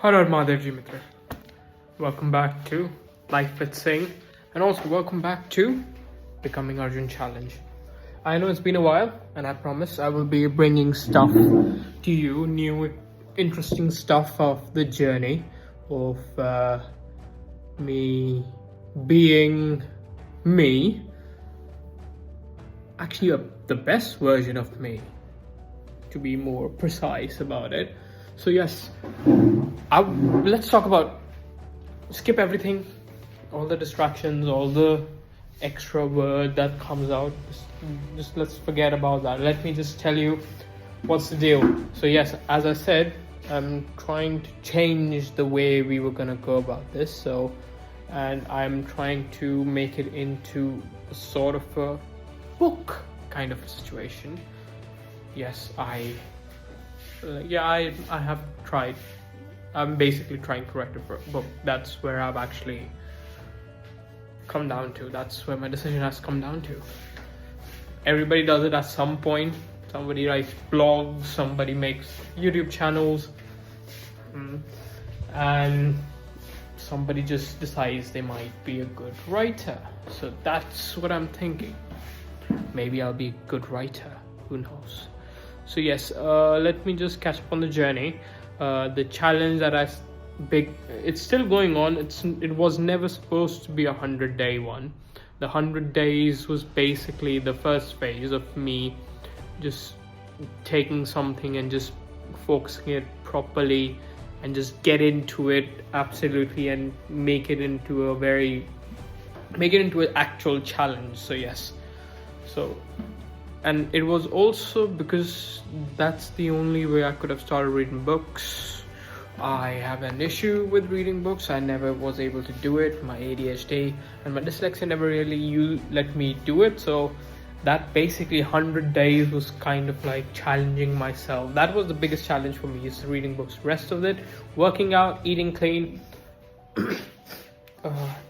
Hello, Mahadev Mitra. Welcome back to Life with Singh, and also welcome back to Becoming Arjun Challenge. I know it's been a while, and I promise I will be bringing stuff to you, new, interesting stuff of the journey of me being me. Actually, the best version of me, to be more precise about it. So yes, let's talk about, skip everything, all the distractions, all the extra word that comes out. Just let's forget about that. Let me just tell you what's the deal. So yes, as I said, I'm trying to change the way we were gonna go about this. And I'm trying to make it into a sort of a book kind of a situation. Yes, I have tried. I'm basically trying to write a book. That's where I've actually come down to. That's where my decision has come down to. Everybody does it at some point. Somebody writes blogs, somebody makes YouTube channels, and somebody just decides they might be a good writer. So that's what I'm thinking. Maybe I'll be a good writer. Who knows? So yes, let me just catch up on the journey. The challenge that it's still going on. It was never supposed to be 100-day one. The 100 days was basically the first phase of me just taking something and just focusing it properly and just get into it absolutely and make it into an actual challenge. So yes, and it was also because that's the only way I could have started reading books. I have an issue with reading books. I never was able to do it. My ADHD and my dyslexia never really let me do it. So that basically 100 days was kind of like challenging myself. That was the biggest challenge for me, is reading books. Rest of it, working out, eating clean,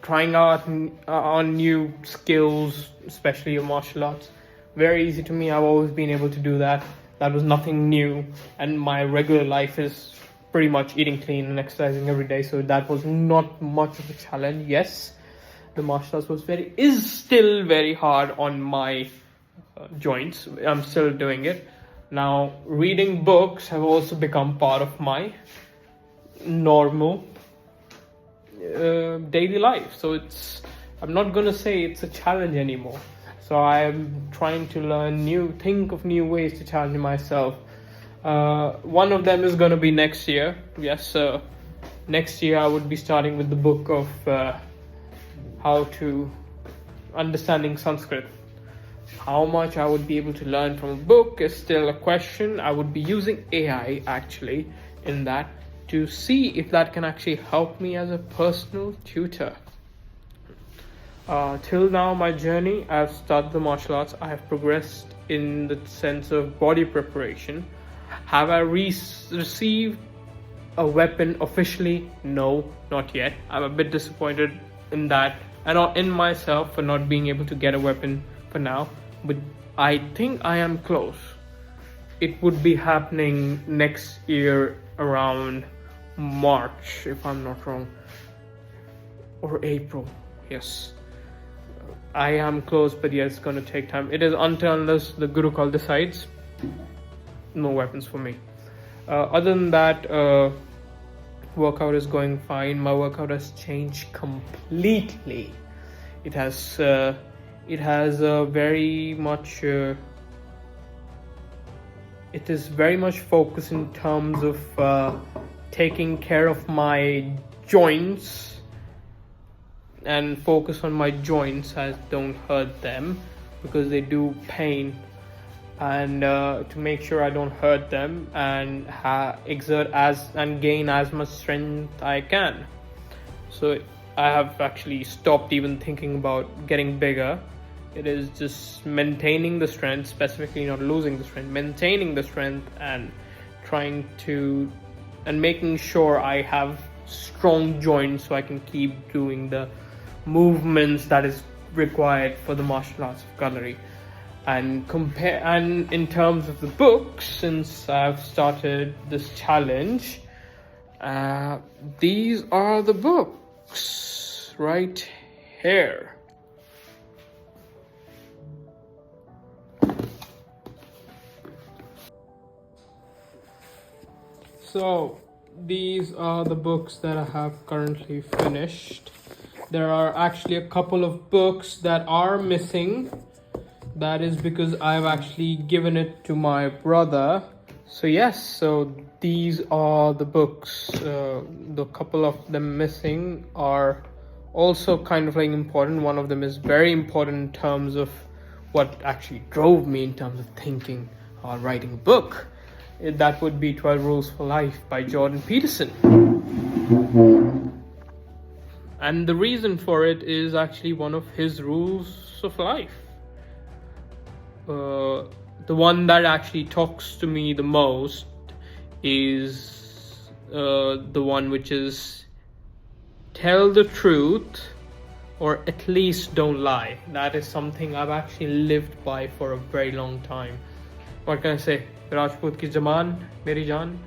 trying out on new skills, especially your martial arts. Very easy to me. I've always been able to do that. That was nothing new, and my regular life is pretty much eating clean and exercising every day, so that was not much of a challenge. Yes, the martial arts is still very hard on my joints. I'm still doing it. Now, reading books have also become part of my normal daily life, so I'm not gonna say it's a challenge anymore. So I'm trying to think of new ways to challenge myself. One of them is going to be next year. Yes, next year I would be starting with the book of how to understanding Sanskrit. How much I would be able to learn from a book is still a question. I would be using AI actually in that to see if that can actually help me as a personal tutor. Till now, my journey, I've started the martial arts. I have progressed in the sense of body preparation. Have I received a weapon officially? No, not yet. I'm a bit disappointed in that and in myself for not being able to get a weapon for now. But I think I am close. It would be happening next year around March, if I'm not wrong, or April. Yes. I am close, but yeah, it's going to take time. It is unless the Guru Kal decides, no weapons for me. Other than that, workout is going fine. My workout has changed completely. It has very much. It is very much focused in terms of taking care of my joints. And focus on my joints as don't hurt them, because they do pain, and to make sure I don't hurt them and exert and gain as much strength I can. So I have actually stopped even thinking about getting bigger. It is just maintaining the strength, specifically not losing the strength, maintaining the strength and making sure I have strong joints so I can keep doing the movements that is required for the martial arts of gunnery. And in terms of the books, since I've started this challenge, These are the books right here. So these are the books that I have currently finished. There are actually a couple of books that are missing. That is because I've actually given it to my brother. So yes, so these are the books. The couple of them missing are also kind of like important. One of them is very important in terms of what actually drove me in terms of thinking or writing a book. That would be 12 Rules for Life by Jordan Peterson. And the reason for it is actually one of his rules of life. The one that actually talks to me the most is the one which is tell the truth, or at least don't lie. That is something I've actually lived by for a very long time. What can I say? Rajput ki Jaman, Meri Jaan.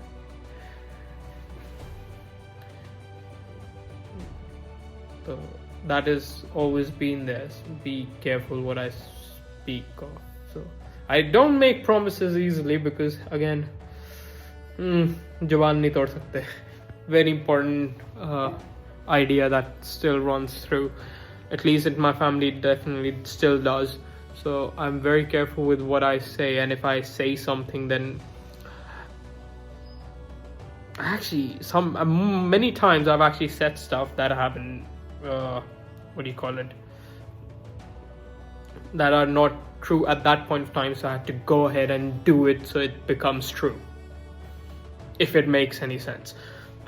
So that has always been there. Be careful what I speak of. So I don't make promises easily because again, Jawan nahi tod sakte. Very important idea that still runs through. At least in my family, it definitely still does. So I'm very careful with what I say, and if I say something, then actually many times I've actually said stuff that haven't that are not true at that point of time, so I had to go ahead and do it so it becomes true, if it makes any sense.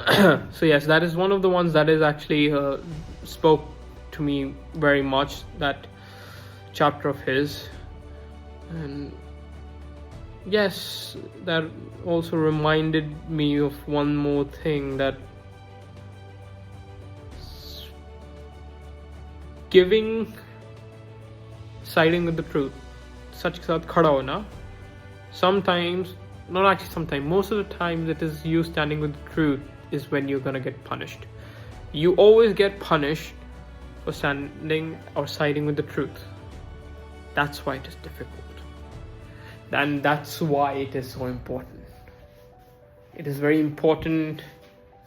So yes, that is one of the ones that is actually spoke to me very much, that chapter of his. And yes, that also reminded me of one more thing, that siding with the truth, सच के साथ खड़ा होना. Sometimes, not actually sometimes, most of the times it is you standing with the truth is when you're gonna get punished. You always get punished for standing or siding with the truth. That's why it is difficult. And that's why it is so important. It is very important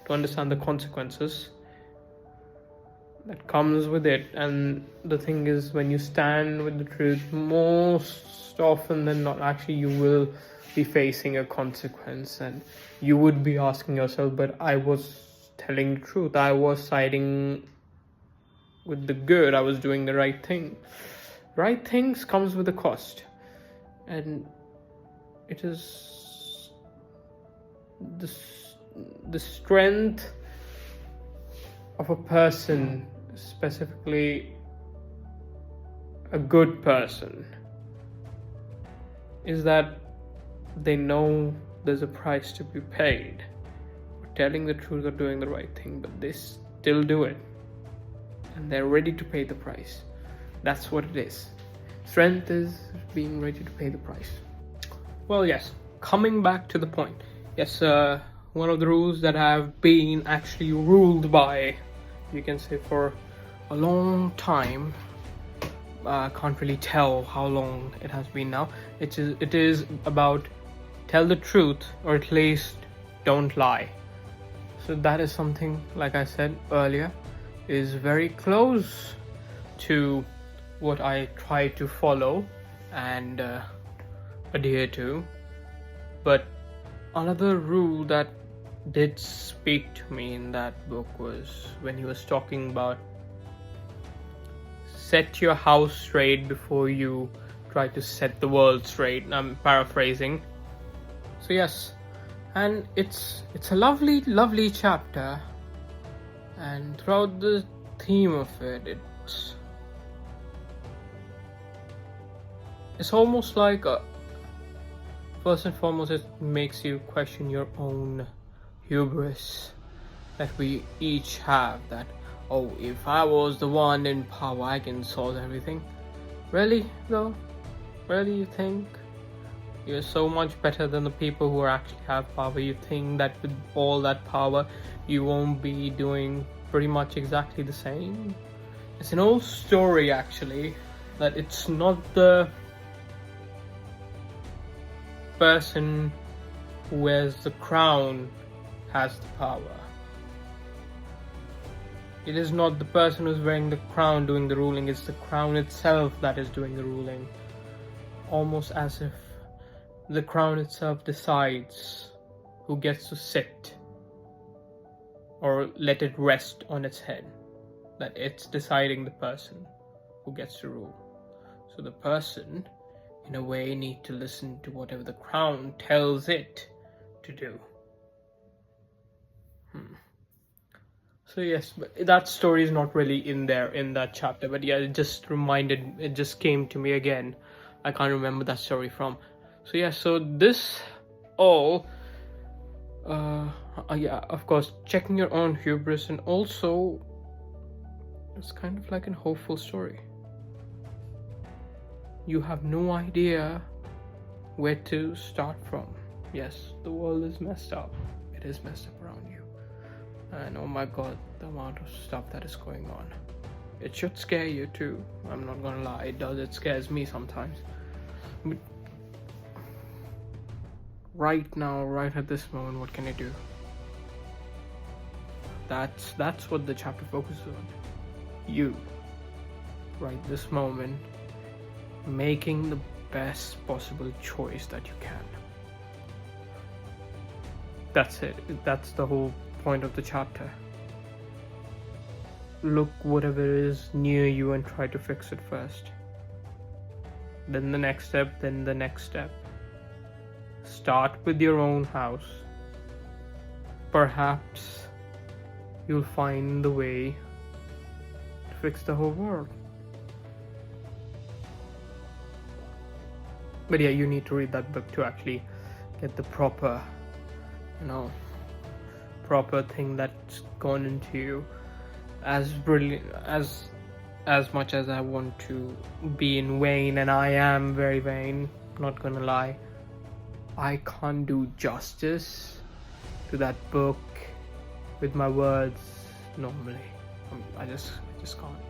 to understand the consequences that comes with it. And the thing is, when you stand with the truth, most often than not, actually you will be facing a consequence, and you would be asking yourself, but I was telling the truth, I was siding with the good, I was doing the right thing. Right things comes with a cost, and it is the strength of a person, specifically a good person, is that they know there's a price to be paid for telling the truth or doing the right thing, but they still do it, and they're ready to pay the price. That's what it is. Strength is being ready to pay the price. Well, yes, coming back to the point. Yes, one of the rules that I've been actually ruled by, you can say, for a long time. I can't really tell how long it has been now. It is about tell the truth, or at least don't lie. So that is something, like I said earlier, is very close to what I try to follow and adhere to. But another rule that did speak to me in that book was when he was talking about set your house straight before you try to set the world straight. I'm paraphrasing. So yes, and it's a lovely chapter, and throughout the theme of it, it's almost like first and foremost, it makes you question your own hubris that we each have, that, oh, if I was the one in power, I can solve everything. Really though? Really, you think? You're so much better than the people who actually have power. You think that with all that power, you won't be doing pretty much exactly the same. It's an old story, actually, that it's not the person who wears the crown has the power. It is not the person who's wearing the crown doing the ruling, it's the crown itself that is doing the ruling. Almost as if the crown itself decides who gets to sit or let it rest on its head. That it's deciding the person who gets to rule. So the person, in a way, need to listen to whatever the crown tells it to do. So yes, but that story is not really in there in that chapter, but yeah, it just came to me again. I can't remember that story from. So yeah, so this all, yeah, of course, checking your own hubris, and also it's kind of like a hopeful story. You have no idea where to start from. Yes, the world is messed up. It is messed up around you. And oh my god, the amount of stuff that is going on. It should scare you too. I'm not gonna lie, it does. It scares me sometimes. But right now, right at this moment, what can I do? That's what the chapter focuses on. You, right this moment, making the best possible choice that you can. That's it. That's the whole point of the chapter. Look whatever is near you and try to fix it first. Then the next step, then the next step. Start with your own house. Perhaps you'll find the way to fix the whole world. But yeah, you need to read that book to actually get the proper, proper thing that's gone into you. As brilliant as much as I want to be in vain, and I am very vain, not gonna lie, I can't do justice to that book with my words normally. I just can't.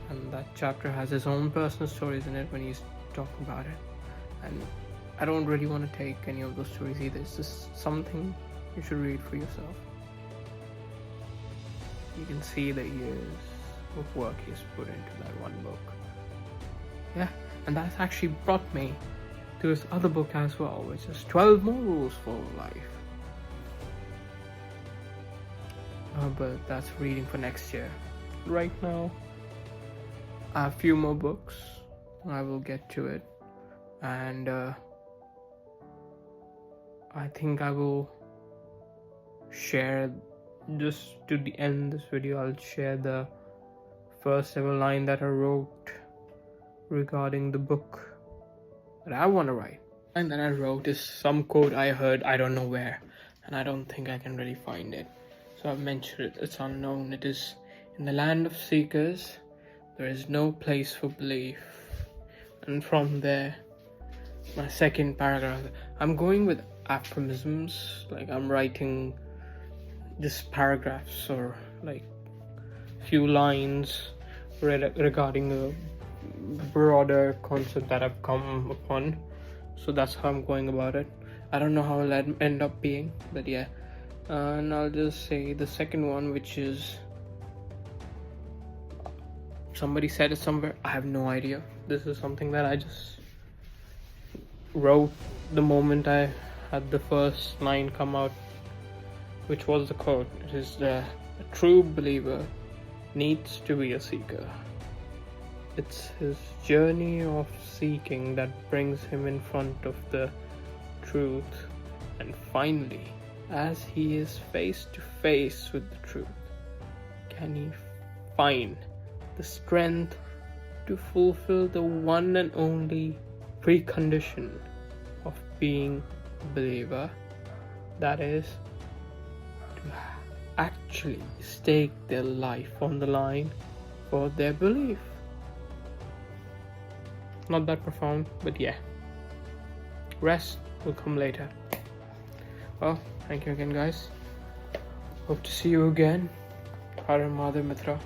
And that chapter has his own personal stories in it when he's talking about it, and I don't really want to take any of those stories either. It's just something you should read for yourself. You can see the years of work he's put into that one book. Yeah, and that's actually brought me to his other book as well, which is 12 More Rules for Life. But that's reading for next year. Right now, I have a few more books. I will get to it, and I think I will share, just to the end of this video, I'll share the first ever line that I wrote regarding the book that I want to write. And that I wrote is some quote I heard, I don't know where, and I don't think I can really find it, so I've mentioned it. It's unknown. It is, in the land of seekers there is no place for belief. And from there, my second paragraph, I'm going with aphorisms, like I'm writing just paragraphs or like few lines regarding a broader concept that I've come upon. So that's how I'm going about it. I don't know how it'll end up being, but yeah. And I'll just say the second one, which is, somebody said it somewhere, I have no idea. This is something that I just wrote the moment I had the first line come out, which was the quote. It is, a true believer needs to be a seeker. It's his journey of seeking that brings him in front of the truth, and finally, as he is face to face with the truth, can he find the strength to fulfill the one and only precondition of being a believer, that is, to actually stake their life on the line for their belief. Not that profound, but yeah, Rest will come later. Well, thank you again, guys. Hope to see you again. Har Har Mahadev, Mitra.